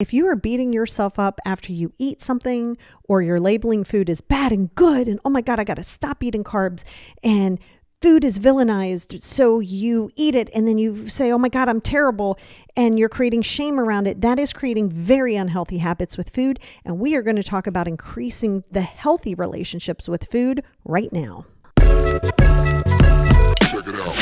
If you are beating yourself up after you eat something, or you're labeling food as bad and good, and oh my God, I got to stop eating carbs, and food is villainized, so you eat it and then you say, oh my God, I'm terrible, and you're creating shame around it, that is creating very unhealthy habits with food. And we are going to talk about increasing the healthy relationships with food right now. Check it out.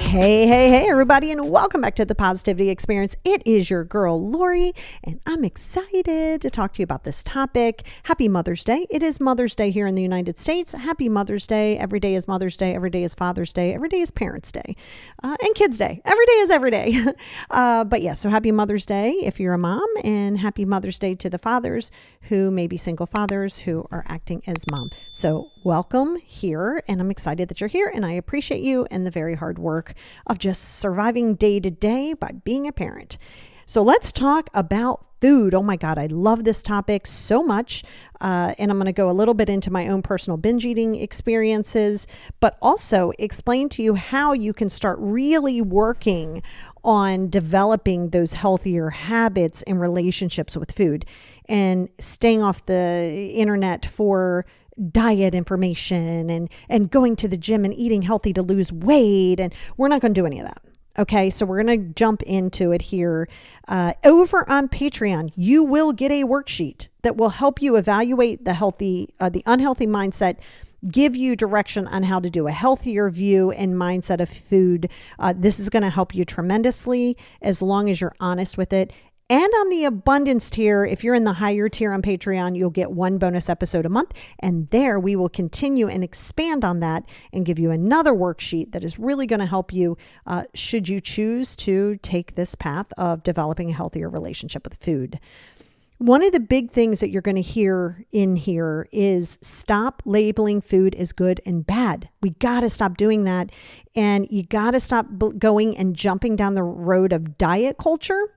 Hey, everybody, and welcome back to the Positivity Experience. It is your girl, Lori, and I'm excited to talk to you about this topic. Happy Mother's Day. It is Mother's Day here in the United States. Happy Mother's Day. Every day is Mother's Day. Every day is Father's Day. Every day is Parents' Day and Kids' Day. Every day is every day. But yeah, so happy Mother's Day if you're a mom, and happy Mother's Day to the fathers who may be single fathers who are acting as mom. So welcome here, and I'm excited that you're here, and I appreciate you and the very hard work of just surviving day to day by being a parent. So let's talk about food. Oh my God, I love this topic so much. And I'm going to go a little bit into my own personal binge eating experiences, but also explain to you how you can start really working on developing those healthier habits and relationships with food, and staying off the internet for diet information and going to the gym and eating healthy to lose weight. And we're not going to do any of that. Okay, so we're going to jump into it here. Over on Patreon, you will get a worksheet that will help you evaluate the unhealthy mindset, give you direction on how to do a healthier view and mindset of food. This is going to help you tremendously as long as you're honest with it. And on the abundance tier, if you're in the higher tier on Patreon, you'll get one bonus episode a month. And there we will continue and expand on that and give you another worksheet that is really going to help you should you choose to take this path of developing a healthier relationship with food. One of the big things that you're going to hear in here is stop labeling food as good and bad. We got to stop doing that. And you got to stop going and jumping down the road of diet culture.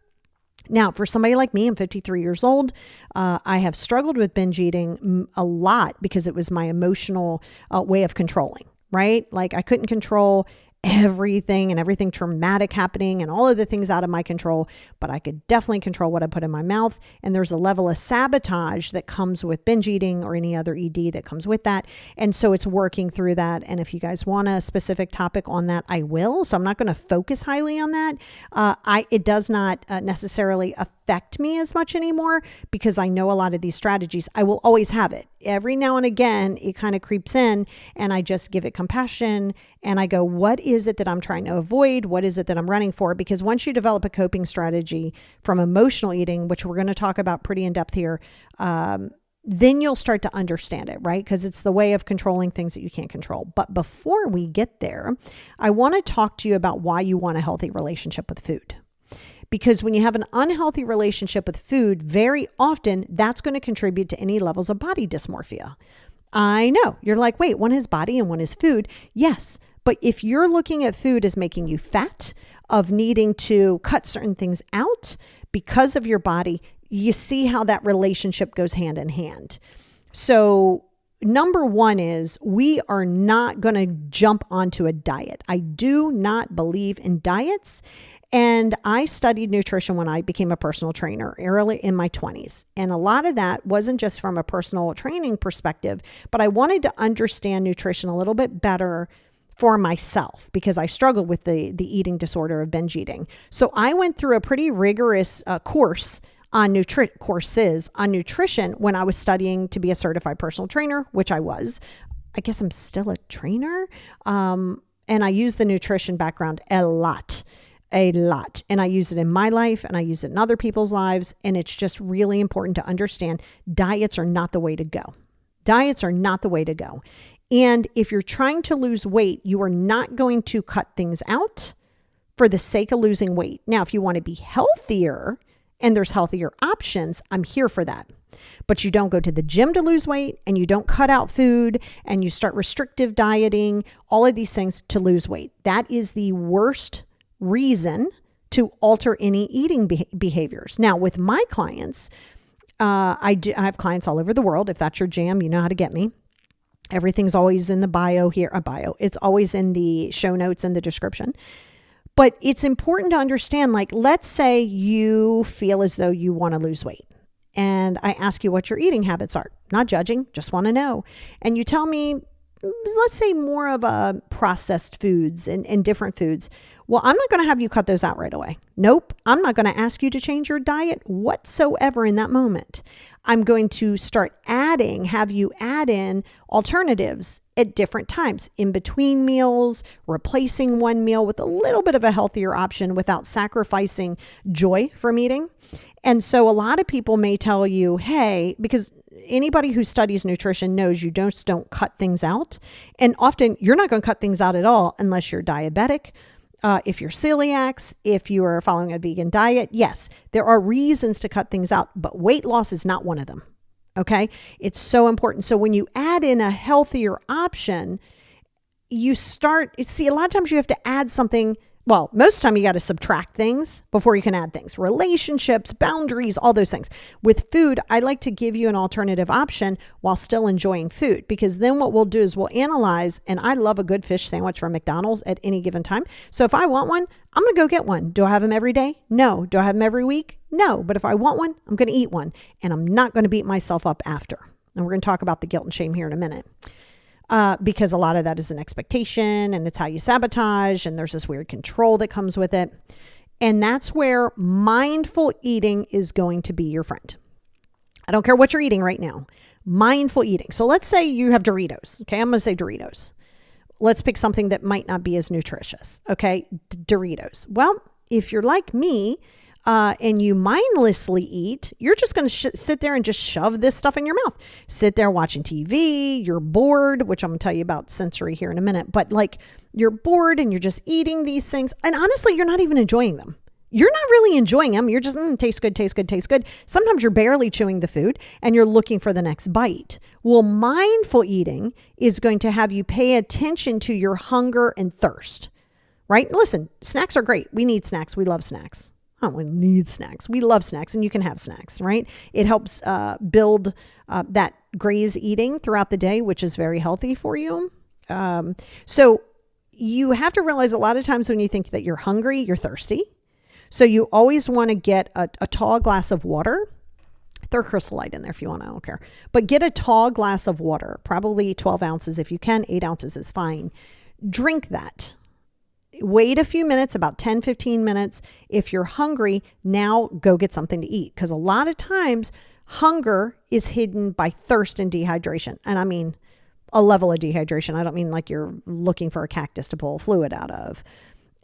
Now, for somebody like me, I'm 53 years old. I have struggled with binge eating a lot because it was my emotional way of controlling, right? Like I couldn't control everything and everything traumatic happening and all of the things out of my control, but I could definitely control what I put in my mouth. And there's a level of sabotage that comes with binge eating or any other ED that comes with that. And so it's working through that. And if you guys want a specific topic on that, I will. So I'm not going to focus highly on that. It does not necessarily affect me as much anymore because I know a lot of these strategies. I will always have it. Every now and again, it kind of creeps in and I just give it compassion and I go, what is it that I'm trying to avoid? What is it that I'm running for? Because once you develop a coping strategy from emotional eating, which we're going to talk about pretty in depth here, then you'll start to understand it, right? Because it's the way of controlling things that you can't control. But before we get there, I want to talk to you about why you want a healthy relationship with food. Because when you have an unhealthy relationship with food, very often that's going to contribute to any levels of body dysmorphia. I know you're like, wait, one is body and one is food. Yes. But if you're looking at food as making you fat, of needing to cut certain things out because of your body, you see how that relationship goes hand in hand. So number one is we are not going to jump onto a diet. I do not believe in diets. And I studied nutrition when I became a personal trainer early in my 20s. And a lot of that wasn't just from a personal training perspective, but I wanted to understand nutrition a little bit better for myself because I struggled with the eating disorder of binge eating. So I went through a pretty rigorous courses on nutrition when I was studying to be a certified personal trainer, which I was. I guess I'm still a trainer. And I use the nutrition background a lot. And I use it in my life and I use it in other people's lives. And it's just really important to understand diets are not the way to go. Diets are not the way to go. And if you're trying to lose weight, you are not going to cut things out for the sake of losing weight. Now, if you want to be healthier and there's healthier options, I'm here for that. But you don't go to the gym to lose weight and you don't cut out food and you start restrictive dieting, all of these things to lose weight. That is the worst reason to alter any eating behaviors. Now, with my clients, I have clients all over the world. If that's your jam, you know how to get me. Everything's always in the bio here, It's always in the show notes and the description. But it's important to understand, like, let's say you feel as though you want to lose weight. And I ask you what your eating habits are. Not judging, just want to know. And you tell me, let's say more of a processed foods and different foods. Well, I'm not going to have you cut those out right away. Nope. I'm not going to ask you to change your diet whatsoever in that moment. I'm going to have you add in alternatives at different times, in between meals, replacing one meal with a little bit of a healthier option without sacrificing joy from eating. And so a lot of people may tell you, hey, because anybody who studies nutrition knows you don't cut things out. And often you're not going to cut things out at all unless you're diabetic. If you're celiac, if you are following a vegan diet, yes, there are reasons to cut things out, but weight loss is not one of them. Okay. It's so important. So when you add in a healthier option, a lot of times you have to add something. Well, most of the time you got to subtract things before you can add things, relationships, boundaries, all those things. With food, I like to give you an alternative option while still enjoying food, because then what we'll do is we'll analyze, and I love a good fish sandwich from McDonald's at any given time. So if I want one, I'm going to go get one. Do I have them every day? No. Do I have them every week? No. But if I want one, I'm going to eat one, and I'm not going to beat myself up after. And we're going to talk about the guilt and shame here in a minute. Because a lot of that is an expectation, and it's how you sabotage, and there's this weird control that comes with it. And that's where mindful eating is going to be your friend. I don't care what you're eating right now. Mindful eating. So let's say you have Doritos. Okay, I'm going to say Doritos. Let's pick something that might not be as nutritious. Okay, Doritos. Well, if you're like me, and you mindlessly eat, you're just going to sit there and just shove this stuff in your mouth. Sit there watching TV, you're bored, which I'm going to tell you about sensory here in a minute, but like you're bored and you're just eating these things. And honestly, you're not even enjoying them. You're not really enjoying them. You're just, tastes good, tastes good, tastes good. Sometimes you're barely chewing the food and you're looking for the next bite. Well, mindful eating is going to have you pay attention to your hunger and thirst, right? Listen, snacks are great. We need snacks. We love snacks. We need snacks. We love snacks, and you can have snacks, right? It helps build that graze eating throughout the day, which is very healthy for you. So you have to realize a lot of times when you think that you're hungry, you're thirsty. So you always want to get a tall glass of water. Throw Crystal Light in there if you want, I don't care. But get a tall glass of water, probably 12 ounces if you can, 8 ounces is fine. Drink that. Wait a few minutes, about 10, 15 minutes. If you're hungry, now go get something to eat. Because a lot of times hunger is hidden by thirst and dehydration. And I mean a level of dehydration. I don't mean like you're looking for a cactus to pull fluid out of.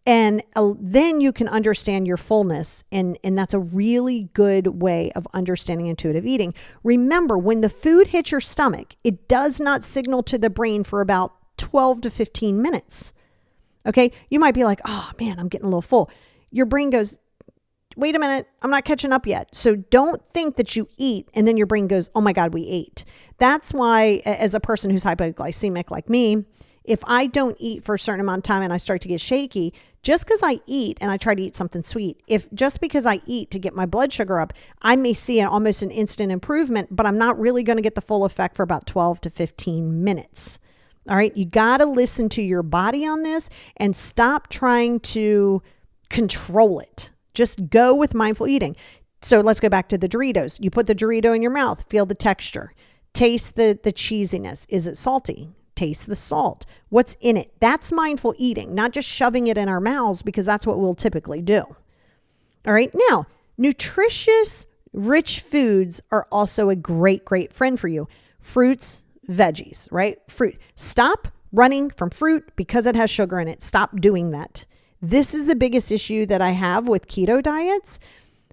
And then you can understand your fullness. And that's a really good way of understanding intuitive eating. Remember, when the food hits your stomach, it does not signal to the brain for about 12 to 15 minutes. Okay, you might be like, oh man, I'm getting a little full. Your brain goes, wait a minute, I'm not catching up yet. So don't think that you eat and then your brain goes, oh my God, we ate. That's why, as a person who's hypoglycemic like me, if I don't eat for a certain amount of time and I start to get shaky, just because I eat and I try to eat something sweet, just because I eat to get my blood sugar up, I may see almost an instant improvement, but I'm not really going to get the full effect for about 12 to 15 minutes. All right. You got to listen to your body on this and stop trying to control it. Just go with mindful eating. So let's go back to the Doritos. You put the Dorito in your mouth, feel the texture, taste the cheesiness. Is it salty? Taste the salt. What's in it? That's mindful eating, not just shoving it in our mouths, because that's what we'll typically do. All right. Now, nutritious, rich foods are also a great, great friend for you. Fruits, veggies, right? Fruit. Stop running from fruit because it has sugar in it. Stop doing that. This is the biggest issue that I have with keto diets.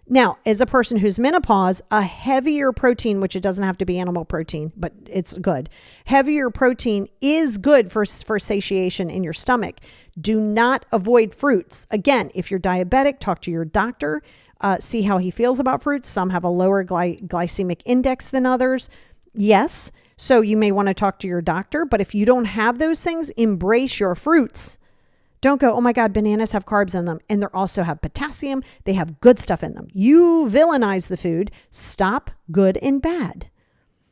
Now, as a person who's menopause, a heavier protein, which it doesn't have to be animal protein, but it's good. Heavier protein is good for satiation in your stomach. Do not avoid fruits. Again, if you're diabetic, talk to your doctor. See how he feels about fruits. Some have a lower glycemic index than others. Yes. So you may want to talk to your doctor, but if you don't have those things, embrace your fruits. Don't go, oh my God, bananas have carbs in them. And they also have potassium. They have good stuff in them. You villainize the food. Stop good and bad.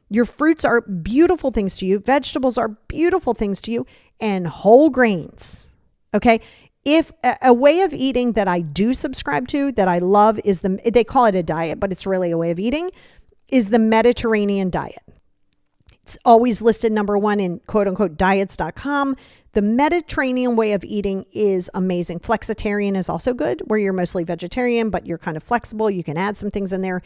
Your fruits are beautiful things to you. Vegetables are beautiful things to you. And whole grains. Okay. If a way of eating that I do subscribe to, that I love, is they call it a diet, but it's really a way of eating, is the Mediterranean diet. It's always listed number one in quote unquote diets.com. The Mediterranean way of eating is amazing. Flexitarian is also good, where you're mostly vegetarian, but you're kind of flexible. You can add some things in there.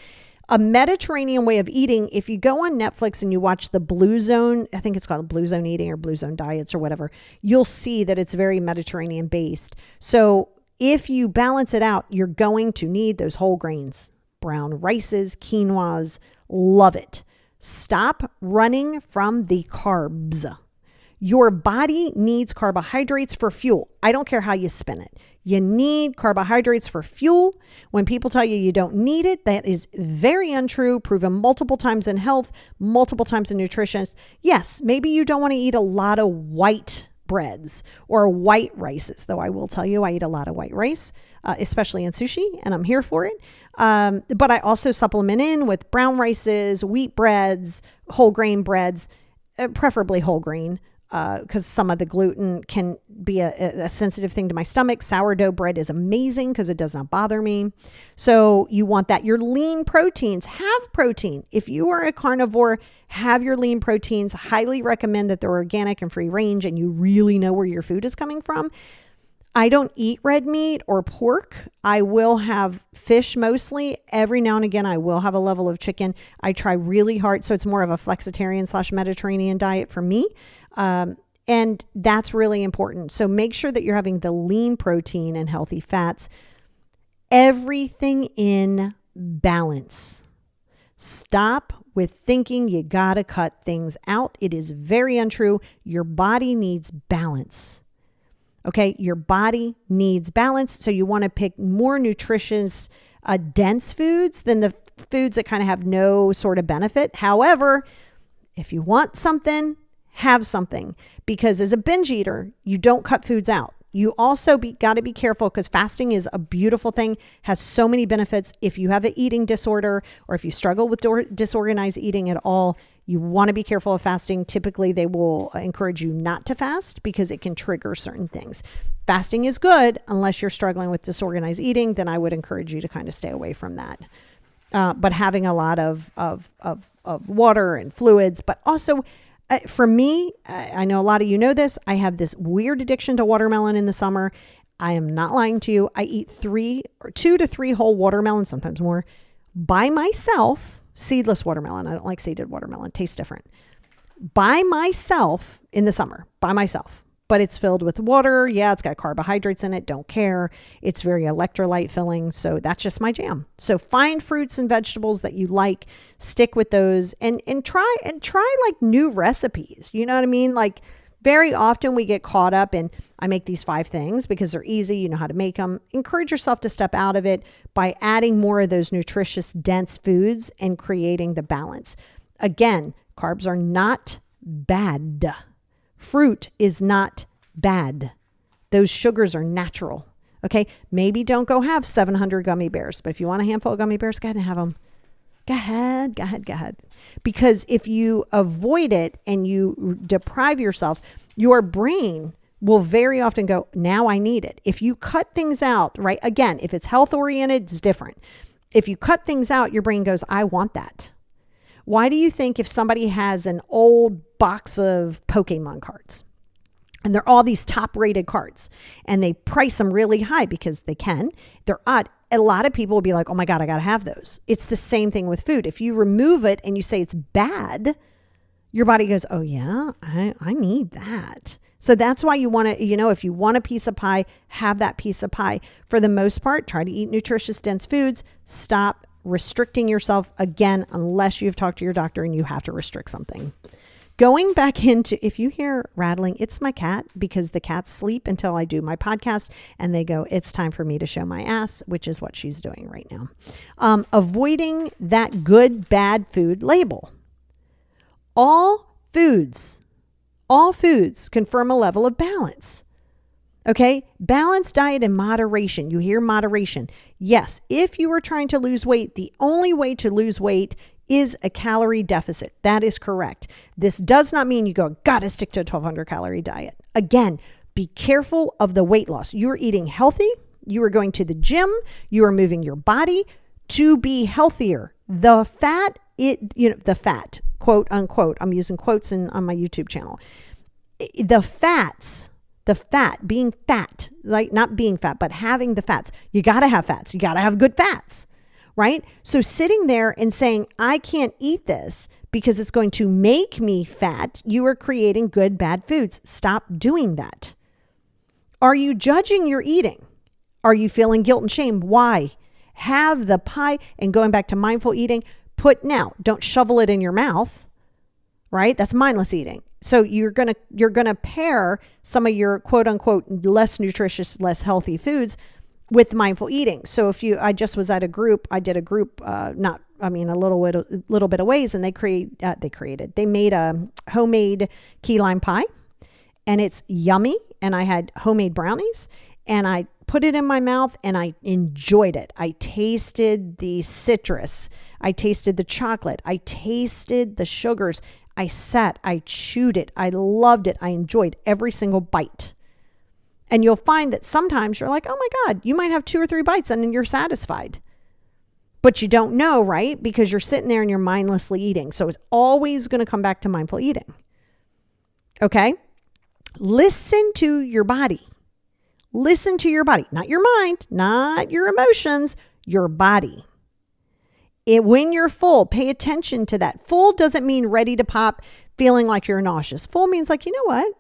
A Mediterranean way of eating, if you go on Netflix and you watch the Blue Zone, I think it's called Blue Zone Eating or Blue Zone Diets or whatever, you'll see that it's very Mediterranean based. So if you balance it out, you're going to need those whole grains, brown rices, quinoas, love it. Stop running from the carbs. Your body needs carbohydrates for fuel. I don't care how you spin it. You need carbohydrates for fuel. When people tell you you don't need it, that is very untrue, proven multiple times in health, multiple times in nutrition. Yes, maybe you don't want to eat a lot of white breads or white rices, though I will tell you I eat a lot of white rice, especially in sushi, and I'm here for it. But I also supplement in with brown rices, wheat breads, whole grain breads, preferably whole grain, because some of the gluten can be a sensitive thing to my stomach. Sourdough bread is amazing because it does not bother me. So you want that. Your lean proteins, have protein. If you are a carnivore, have your lean proteins. Highly recommend that they're organic and free range and you really know where your food is coming from. I don't eat red meat or pork. I will have fish mostly. Every now and again, I will have a level of chicken. I try really hard. So it's more of a flexitarian / Mediterranean diet for me. And that's really important. So make sure that you're having the lean protein and healthy fats. Everything in balance. Stop with thinking you gotta cut things out. It is very untrue. Your body needs balance. Okay, your body needs balance. So you want to pick more nutritious, dense foods than the foods that kind of have no sort of benefit. However, if you want something, have something, because as a binge eater, you don't cut foods out. You also got to be careful because fasting is a beautiful thing, has so many benefits. If you have an eating disorder or if you struggle with disorganized eating at all, you want to be careful of fasting. Typically, they will encourage you not to fast because it can trigger certain things. Fasting is good unless you're struggling with disorganized eating, then I would encourage you to kind of stay away from that. But having a lot of water and fluids, but also for me, I know a lot of you know this, I have this weird addiction to watermelon in the summer. I am not lying to you. I eat 2 to 3 whole watermelons, sometimes more, by myself. Seedless watermelon. I don't like seeded watermelon. It tastes different. By myself in the summer, by myself. But it's filled with water. Yeah, it's got carbohydrates in it. Don't care. It's very electrolyte filling. So that's just my jam. So find fruits and vegetables that you like. Stick with those and try like new recipes. You know what I mean? Like very often we get caught up in, I make these 5 things because they're easy. You know how to make them. Encourage yourself to step out of it by adding more of those nutritious, dense foods and creating the balance. Again, carbs are not bad. Fruit is not bad. Those sugars are natural. Okay. Maybe don't go have 700 gummy bears, but if you want a handful of gummy bears, go ahead and have them. Go ahead. Because if you avoid it and you deprive yourself, your brain will very often go, now I need it. If you cut things out, right? Again, if it's health oriented, it's different. If you cut things out, your brain goes, I want that. Why do you think if somebody has an old box of Pokemon cards and they're all these top rated cards and they price them really high because they can, they're odd. A lot of people will be like, oh my God, I got to have those. It's the same thing with food. If you remove it and you say it's bad, your body goes, oh yeah, I need that. So that's why you want to, if you want a piece of pie, have that piece of pie. For the most part, try to eat nutritious, dense foods. Stop restricting yourself again, unless you've talked to your doctor and you have to restrict something. Going back into, if you hear rattling, it's my cat, because the cats sleep until I do my podcast and they go, it's time for me to show my ass, which is what she's doing right now. Avoiding that good, bad food label. All foods confirm a level of balance. Okay. Balanced diet in moderation. You hear moderation. Yes. If you are trying to lose weight, the only way to lose weight is a calorie deficit. That is correct. This does not mean you go, gotta stick to a 1,200 calorie diet. Again, be careful of the weight loss. You are eating healthy. You are going to the gym. You are moving your body to be healthier. The fat, the fat, quote unquote, I'm using quotes on my YouTube channel. The fat, being fat, like not being fat, but having the fats. You got to have fats. You got to have good fats, right? So sitting there and saying, I can't eat this because it's going to make me fat, you are creating good, bad foods. Stop doing that. Are you judging your eating? Are you feeling guilt and shame? Why? Have the pie. And going back to mindful eating, don't shovel it in your mouth, right? That's mindless eating. So you're going to pair some of your quote unquote less nutritious, less healthy foods with mindful eating. So I just was at a group, I did a group, a little bit of ways, and they made a homemade key lime pie, and it's yummy. And I had homemade brownies, and I put it in my mouth and I enjoyed it. I tasted the citrus. I tasted the chocolate. I tasted the sugars. I chewed it. I loved it. I enjoyed every single bite. And you'll find that sometimes you're like, oh my God, you might have 2 or 3 bites and then you're satisfied. But you don't know, right? Because you're sitting there and you're mindlessly eating. So it's always going to come back to mindful eating. Okay? Listen to your body. Listen to your body, not your mind, not your emotions, your body. When you're full, pay attention to that. Full doesn't mean ready to pop, feeling like you're nauseous. Full means like, you know what?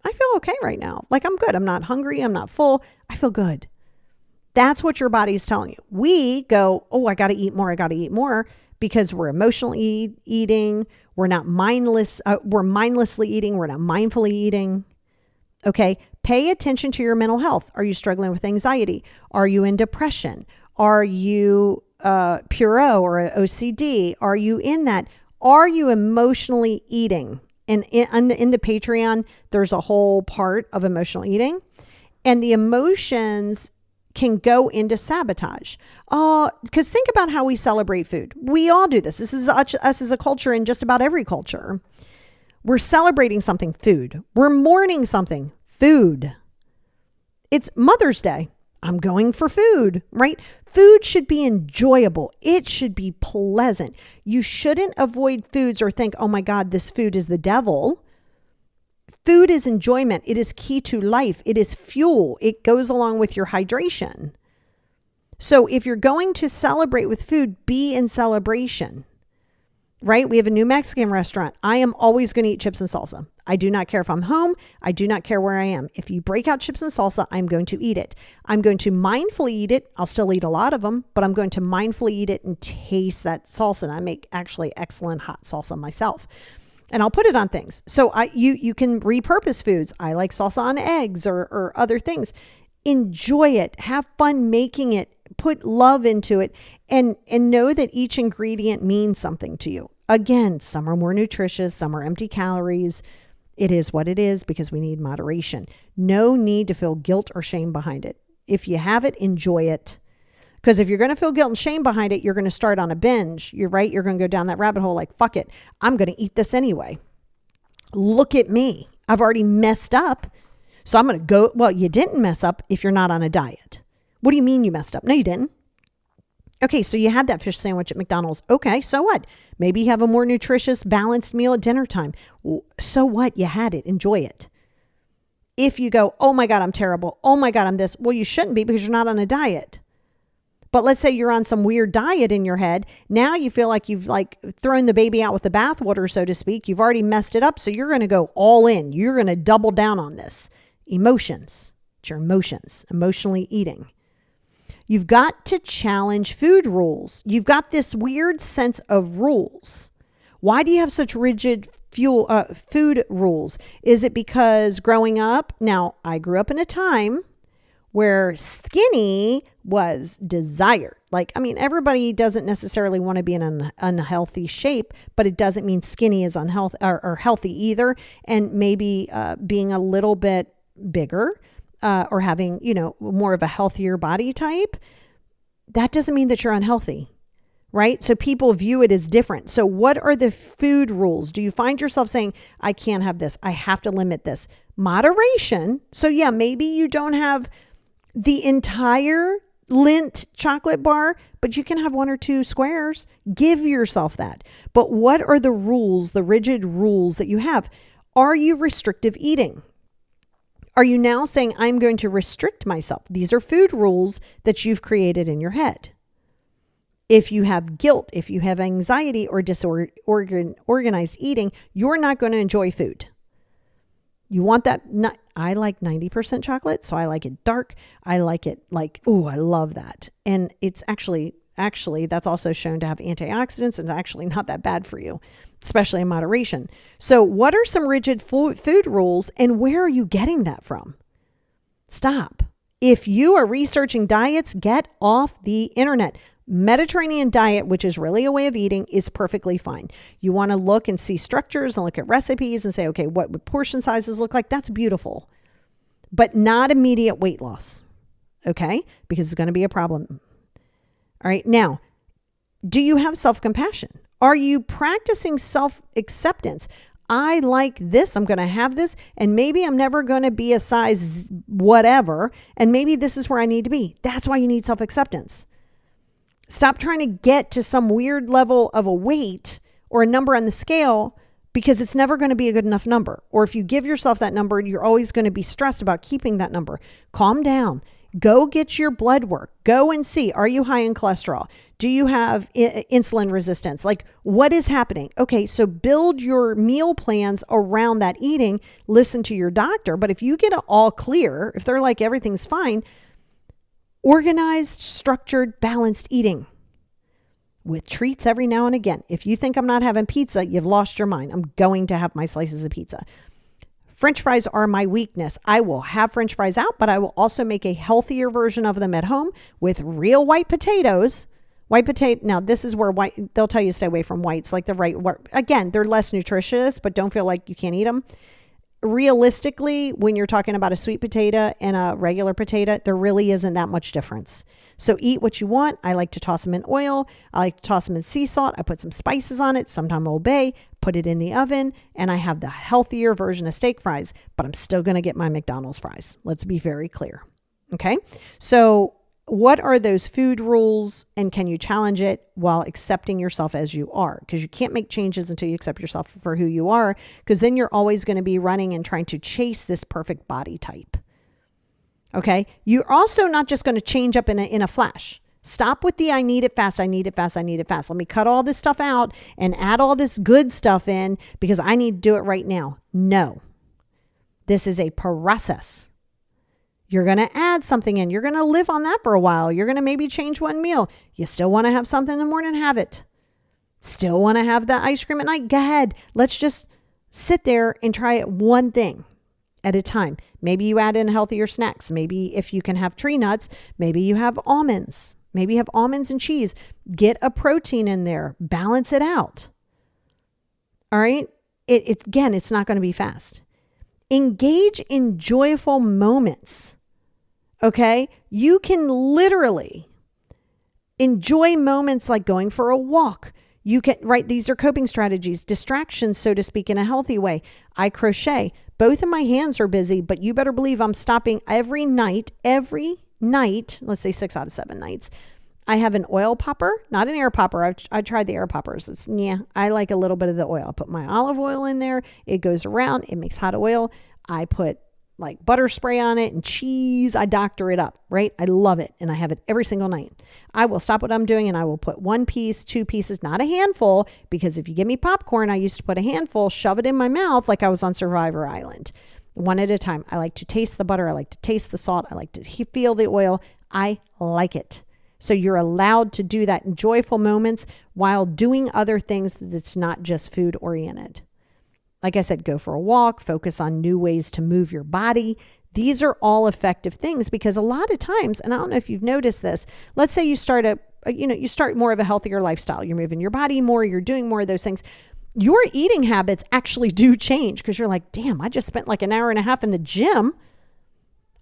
I feel okay right now. Like I'm good. I'm not hungry. I'm not full. I feel good. That's what your body is telling you. We go, oh, I got to eat more. I got to eat more because we're emotionally eating. We're not mindless. We're mindlessly eating. We're not mindfully eating. Okay. Pay attention to your mental health. Are you struggling with anxiety? Are you in depression? Are you Puro or OCD? Are you in that? Are you emotionally eating? And in the Patreon, there's a whole part of emotional eating. And the emotions can go into sabotage. Because think about how we celebrate food. We all do this. This is us as a culture, in just about every culture. We're celebrating something, food. We're mourning something, food. It's Mother's Day. I'm going for food, right? Food should be enjoyable. It should be pleasant. You shouldn't avoid foods or think, oh my God, this food is the devil. Food is enjoyment. It is key to life. It is fuel. It goes along with your hydration. So if you're going to celebrate with food, be in celebration, right? We have a new Mexican restaurant. I am always going to eat chips and salsa. I do not care if I'm home. I do not care where I am. If you break out chips and salsa, I'm going to eat it. I'm going to mindfully eat it. I'll still eat a lot of them, but I'm going to mindfully eat it and taste that salsa. And I make actually excellent hot salsa myself. And I'll put it on things. So you can repurpose foods. I like salsa on eggs or other things. Enjoy it. Have fun making it. Put love into it. And know that each ingredient means something to you. Again, some are more nutritious. Some are empty calories. It is what it is because we need moderation. No need to feel guilt or shame behind it. If you have it, enjoy it. Because if you're going to feel guilt and shame behind it, you're going to start on a binge. You're right. You're going to go down that rabbit hole like, fuck it. I'm going to eat this anyway. Look at me. I've already messed up. So I'm going to go. Well, you didn't mess up if you're not on a diet. What do you mean you messed up? No, you didn't. Okay, so you had that fish sandwich at McDonald's. Okay, so what? Maybe you have a more nutritious, balanced meal at dinner time. So what? You had it. Enjoy it. If you go, oh my God, I'm terrible. Oh my God, I'm this. Well, you shouldn't be because you're not on a diet. But let's say you're on some weird diet in your head. Now you feel like you've thrown the baby out with the bathwater, so to speak. You've already messed it up. So you're going to go all in. You're going to double down on this. Emotions. It's your emotions. Emotionally eating. You've got to challenge food rules. You've got this weird sense of rules. Why do you have such rigid food rules? Is it because growing up, now I grew up in a time where skinny was desired. Everybody doesn't necessarily want to be in an unhealthy shape, but it doesn't mean skinny is unhealthy or healthy either. And maybe being a little bit bigger or having, more of a healthier body type, that doesn't mean that you're unhealthy, right? So people view it as different. So what are the food rules? Do you find yourself saying, I can't have this. I have to limit this. Moderation. So yeah, maybe you don't have the entire Lindt chocolate bar, but you can have 1 or 2 squares. Give yourself that. But what are the rules, the rigid rules that you have? Are you restrictive eating? Are you now saying, I'm going to restrict myself? These are food rules that you've created in your head. If you have guilt, if you have anxiety or disorganized eating, you're not going to enjoy food. You want that. I like 90% chocolate, so I like it dark. I like it like, oh, I love that. And it's actually, that's also shown to have antioxidants and actually not that bad for you, especially in moderation. So what are some rigid food rules, and where are you getting that from? Stop. If you are researching diets, get off the internet. Mediterranean diet, which is really a way of eating, is perfectly fine. You want to look and see structures and look at recipes and say, okay, what would portion sizes look like? That's beautiful, but not immediate weight loss. Okay. Because it's going to be a problem. All right. Now, do you have self-compassion? Are you practicing self-acceptance? I like this. I'm going to have this. And maybe I'm never going to be a size whatever. And maybe this is where I need to be. That's why you need self-acceptance. Stop trying to get to some weird level of a weight or a number on the scale, because it's never going to be a good enough number. Or if you give yourself that number, you're always going to be stressed about keeping that number. Calm down. Go get your blood work. Go and see, are you high in cholesterol? Do you have insulin resistance? Like, what is happening? Okay, so build your meal plans around that eating. Listen to your doctor. But if you get it all clear, if they're like, everything's fine, organized, structured, balanced eating with treats every now and again. If you think I'm not having pizza, you've lost your mind. I'm going to have my slices of pizza. French fries are my weakness. I will have French fries out, but I will also make a healthier version of them at home with real white potatoes. White potato. Now, this is where they'll tell you to stay away from whites, like again, they're less nutritious, but don't feel like you can't eat them. Realistically, when you're talking about a sweet potato and a regular potato, there really isn't that much difference. So eat what you want. I like to toss them in oil. I like to toss them in sea salt. I put some spices on it, sometimes Old Bay, put it in the oven, and I have the healthier version of steak fries, but I'm still going to get my McDonald's fries. Let's be very clear. Okay. So what are those food rules, and can you challenge it while accepting yourself as you are? Because you can't make changes until you accept yourself for who you are, because then you're always going to be running and trying to chase this perfect body type. Okay. You're also not just going to change up in a flash. Stop with the I need it fast, I need it fast, I need it fast. Let me cut all this stuff out and add all this good stuff in because I need to do it right now. No. This is a process. You're going to add something in. You're going to live on that for a while. You're going to maybe change one meal. You still want to have something in the morning, have it. Still want to have the ice cream at night? Go ahead. Let's just sit there and try it one thing at a time. Maybe you add in healthier snacks. Maybe if you can have tree nuts, maybe you have almonds. Maybe you have almonds and cheese. Get a protein in there. Balance it out. All right? Again, it's not going to be fast. Engage in joyful moments. Okay? You can literally enjoy moments like going for a walk. You can, right? These are coping strategies, distractions, so to speak, in a healthy way. I crochet. Both of my hands are busy, but you better believe I'm stopping every night, let's say 6 out of 7 nights. I have an oil popper, not an air popper. I tried the air poppers. I like a little bit of the oil. I put my olive oil in there. It goes around. It makes hot oil. I put like butter spray on it and cheese. I doctor it up, right? I love it. And I have it every single night. I will stop what I'm doing and I will put 1 piece, 2 pieces, not a handful, because if you give me popcorn, I used to put a handful, shove it in my mouth like I was on Survivor Island. One at a time. I like to taste the butter. I like to taste the salt. I like to feel the oil. I like it. So you're allowed to do that in joyful moments while doing other things that's not just food oriented. Like I said, go for a walk, focus on new ways to move your body. These are all effective things because a lot of times, and I don't know if you've noticed this, let's say you start you start more of a healthier lifestyle. You're moving your body more, you're doing more of those things. Your eating habits actually do change because you're like, damn, I just spent like an hour and a half in the gym.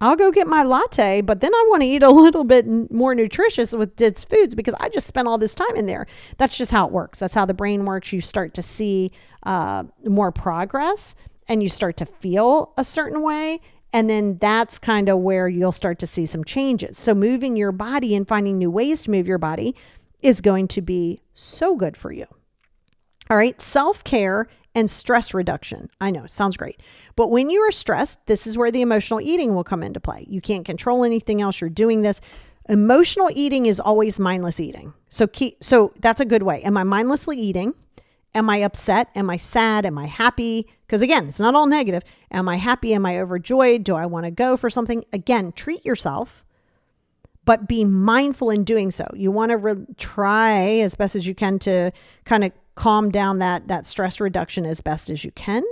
I'll go get my latte, but then I want to eat a little bit more nutritious with its foods because I just spent all this time in there. That's just how it works. That's how the brain works. You start to see more progress and you start to feel a certain way. And then that's kind of where you'll start to see some changes. So moving your body and finding new ways to move your body is going to be so good for you. All right. Self-care and stress reduction. I know, sounds great. But when you are stressed, this is where the emotional eating will come into play. You can't control anything else. You're doing this. Emotional eating is always mindless eating. So that's a good way. Am I mindlessly eating? Am I upset? Am I sad? Am I happy? Because again, it's not all negative. Am I happy? Am I overjoyed? Do I want to go for something? Again, treat yourself, but be mindful in doing so. You want to try as best as you can to kind of calm down that stress reduction as best as you can.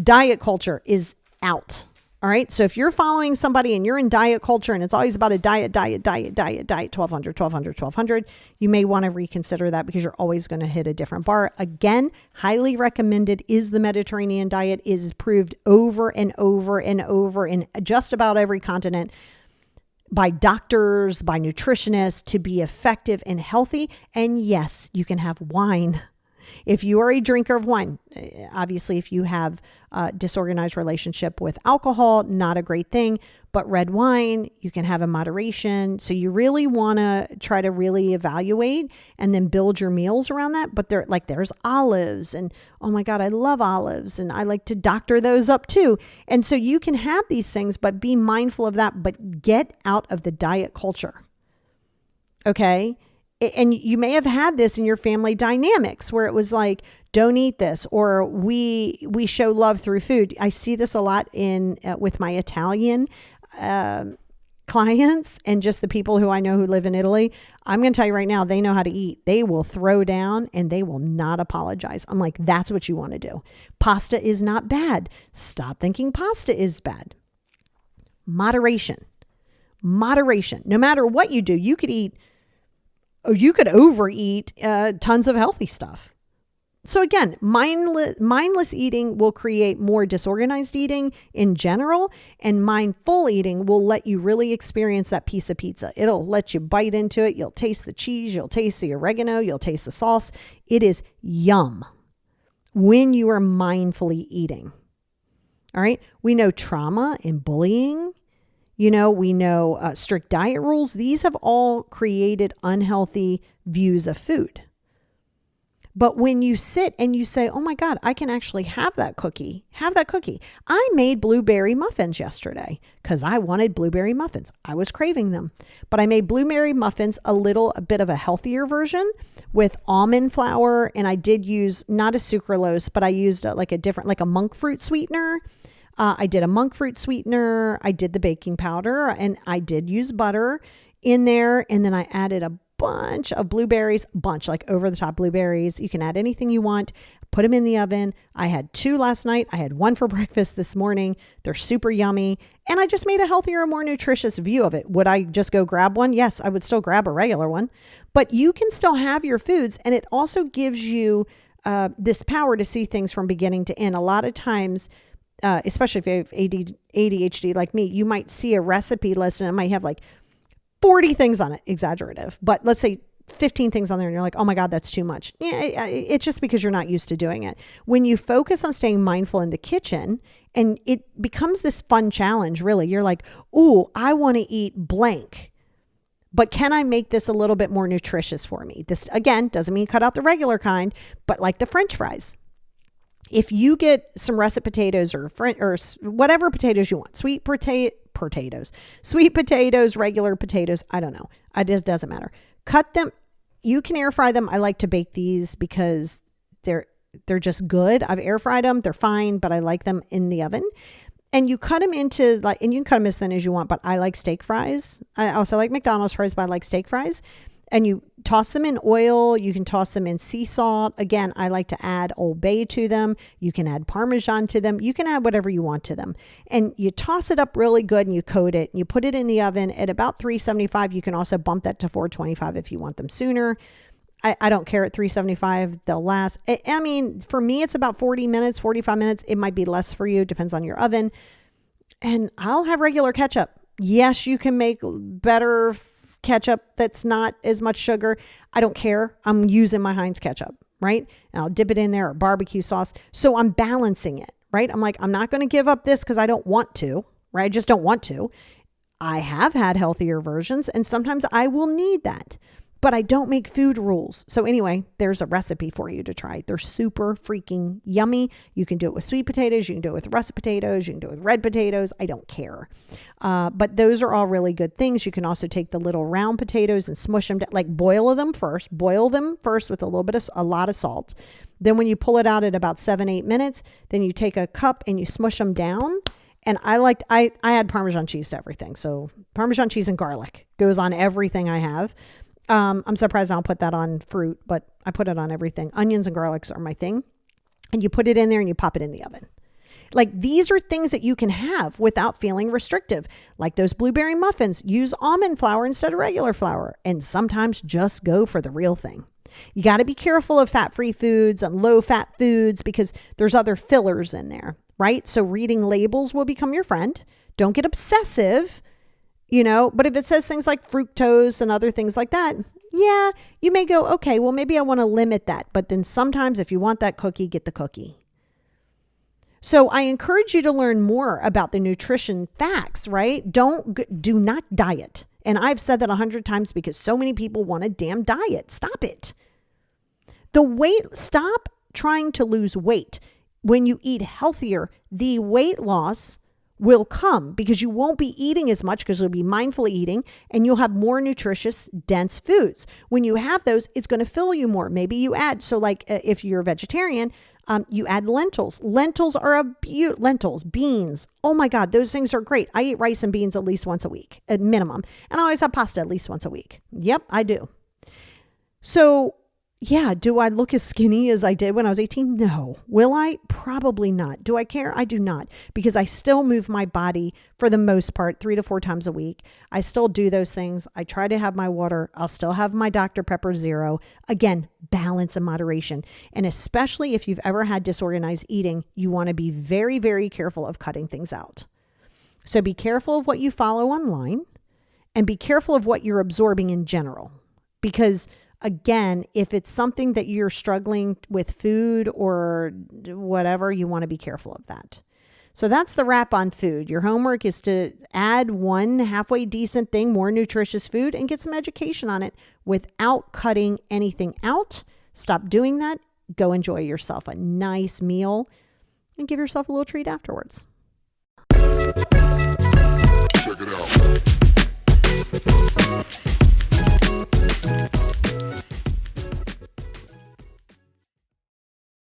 Diet culture is out. All right. So if you're following somebody and you're in diet culture and it's always about a diet, 1200, you may want to reconsider that because you're always going to hit a different bar. Again, highly recommended is the Mediterranean diet. It is proved over and over and over in just about every continent by doctors, by nutritionists to be effective and healthy. And yes, you can have wine. If you are a drinker of wine, obviously if you have a disorganized relationship with alcohol, not a great thing, but red wine, you can have in moderation. So you really want to try to really evaluate and then build your meals around that. But there's olives and, oh my God, I love olives and I like to doctor those up too. And so you can have these things, but be mindful of that, but get out of the diet culture. Okay. And you may have had this in your family dynamics where it was like, don't eat this, or we show love through food. I see this a lot with my Italian clients and just the people who I know who live in Italy. I'm going to tell you right now, they know how to eat. They will throw down and they will not apologize. I'm like, that's what you want to do. Pasta is not bad. Stop thinking pasta is bad. Moderation. No matter what you do, you could overeat tons of healthy stuff. So again, mindless eating will create more disorganized eating in general, and mindful eating will let you really experience that piece of pizza. It'll let you bite into it. You'll taste the cheese. You'll taste the oregano. You'll taste the sauce. It is yum when you are mindfully eating. All right. We know trauma and bullying. We know strict diet rules. These have all created unhealthy views of food. But when you sit and you say, oh my God, I can actually have that cookie. I made blueberry muffins yesterday because I wanted blueberry muffins. I was craving them. But I made blueberry muffins a bit of a healthier version with almond flour. And I did use not a sucralose, but I used like a monk fruit sweetener. I did a monk fruit sweetener. I did the baking powder and I did use butter in there. And then I added a bunch of blueberries, like over the top blueberries. You can add anything you want, put them in the oven. I had 2 last night. I had 1 for breakfast this morning. They're super yummy. And I just made a healthier, more nutritious view of it. Would I just go grab one? Yes, I would still grab a regular one, but you can still have your foods. And it also gives you this power to see things from beginning to end. A lot of times, especially if you have ADHD like me, you might see a recipe list and it might have like 40 things on it, exaggerative, but let's say 15 things on there and you're like, oh my God, that's too much. Yeah, it's just because you're not used to doing it. When you focus on staying mindful in the kitchen and it becomes this fun challenge, really, you're like, ooh, I want to eat blank, but can I make this a little bit more nutritious for me? This again, doesn't mean cut out the regular kind, but like the French fries. If you get some russet potatoes or whatever potatoes you want, sweet potatoes, regular potatoes, I don't know. It just doesn't matter. Cut them. You can air fry them. I like to bake these because they're just good. I've air fried them. They're fine, but I like them in the oven. And you cut them into and you can cut them as thin as you want, but I like steak fries. I also like McDonald's fries, but I like steak fries. And you toss them in oil. You can toss them in sea salt. Again, I like to add Old Bay to them. You can add Parmesan to them. You can add whatever you want to them. And you toss it up really good and you coat it. And you put it in the oven at about 375. You can also bump that to 425 if you want them sooner. I don't care at 375. They'll last. I mean, for me, it's about 40 minutes, 45 minutes. It might be less for you. Depends on your oven. And I'll have regular ketchup. Yes, you can make better ketchup that's not as much sugar. I don't care. I'm using my Heinz ketchup, right? And I'll dip it in there or barbecue sauce. So I'm balancing it, right? I'm like, I'm not going to give up this because I don't want to, right? I just don't want to. I have had healthier versions and sometimes I will need that, but I don't make food rules. So anyway, there's a recipe for you to try. They're super freaking yummy. You can do it with sweet potatoes. You can do it with russet potatoes. You can do it with red potatoes. I don't care. But those are all really good things. You can also take the little round potatoes and smush them, like boil them first with a lot of salt. Then when you pull it out at about 7-8 minutes, then you take a cup and you smush them down. And I add Parmesan cheese to everything. So Parmesan cheese and garlic goes on everything I have. I'm surprised I don't put that on fruit, but I put it on everything. Onions and garlics are my thing. And you put it in there and you pop it in the oven. Like these are things that you can have without feeling restrictive. Like those blueberry muffins, use almond flour instead of regular flour. And sometimes just go for the real thing. You got to be careful of fat-free foods and low-fat foods because there's other fillers in there, right? So reading labels will become your friend. Don't get obsessive, but if it says things like fructose and other things like that, yeah, you may go, okay, well, maybe I want to limit that. But then sometimes if you want that cookie, get the cookie. So I encourage you to learn more about the nutrition facts, right? Do not diet. And I've said that 100 times because so many people want a damn diet. Stop it. Stop trying to lose weight. When you eat healthier, the weight loss will come because you won't be eating as much because you'll be mindful eating and you'll have more nutritious, dense foods. When you have those, it's going to fill you more. Maybe you add, if you're a vegetarian, you add lentils. Lentils are lentils, beans. Oh my God, those things are great. I eat rice and beans at least once a week, at minimum. And I always have pasta at least once a week. Yep, I do. So yeah, do I look as skinny as I did when I was 18? No. Will I? Probably not. Do I care? I do not, because I still move my body for the most part 3 to 4 times a week. I still do those things. I try to have my water. I'll still have my Dr. Pepper Zero. Again, balance and moderation. And especially if you've ever had disorganized eating, you want to be very, very careful of cutting things out. So be careful of what you follow online and be careful of what you're absorbing in general, because again, if it's something that you're struggling with food or whatever, you want to be careful of that. So that's the wrap on food. Your homework is to add one halfway decent thing, more nutritious food, and get some education on it without cutting anything out. Stop doing that. Go enjoy yourself a nice meal and give yourself a little treat afterwards. Check it out.